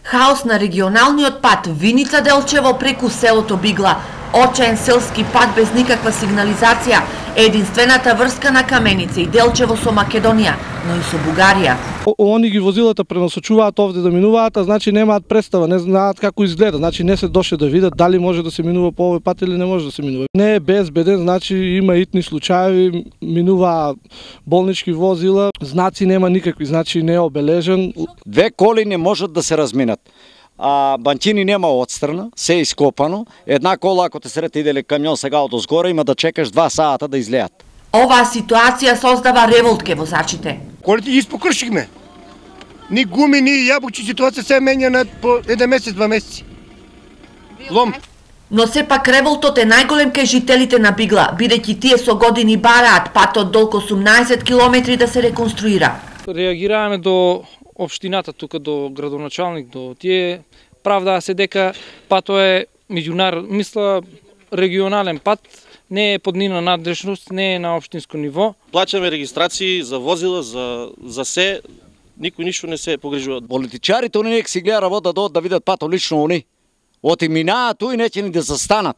Хаос на регионалниот пат Виница Делчево преку селото Бигла. Очаен селски пат без никаква сигнализација, единствената врска на Каменица и Делчево со Македонија, но и со Бугарија. Они ги возилата пренасочуваат овде да минуваат, а значи немаат представа, не знаат како изгледа, значи не се дошле да видат дали може да се минува по овој пат или не може да се минува. Не е безбеден, значи има итни случаи, минува болнички возила, знаци нема никакви, значи не е обележен. Две коли не можат да се разминат. Банчини нема отстрана, се е ископано. Една кола ако те срети иделе камион сега од озгора има да чекаш 2 сата да излеат. Оваа ситуација создава револт ке возачите. Колите ги испокршихме. Ни гуми, ни јабучи, ситуација се менја по 1 месец, 2 месеци. Лом. Но сепак револтот е најголем кај жителите на Бигла, бидејќи тие со години бараат патот долг 18 километри да се реконструира. Реагираме до општината тука, до градоначалник, до тие правдаа се дека патот е регионален пат, не е под нивна надлежност, не е на општинско ниво. Плаќаме регистрации за возила, за се, никој ништо не се погрижува. Политичарите они нека си гледа работа да видат патот лично они. Оти минаат туи неќе ни да застанат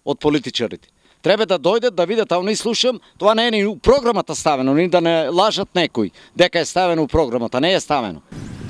од политичарите. Треба да дојдат да видат, а они слушам, тоа не е ни у програмата ставено, ни да не лажат некој дека е ставено у програмата, не е ставено.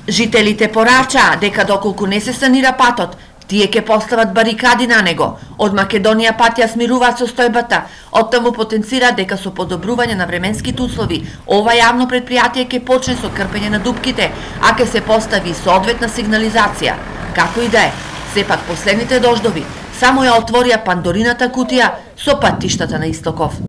Жителите порачаа дека доколку не се санира патот, тие ќе постават барикади на него. Од Македонија пат ја смируваат состојбата, оттаму потенцираат дека со подобрување на временските услови, ова јавно предпријатие ќе почне со крпење на дупките, а ќе се постави соодветна сигнализација. Како и да е, сепак последните дождови само ја отворија Пандорината кутија со патиштата на Истоков.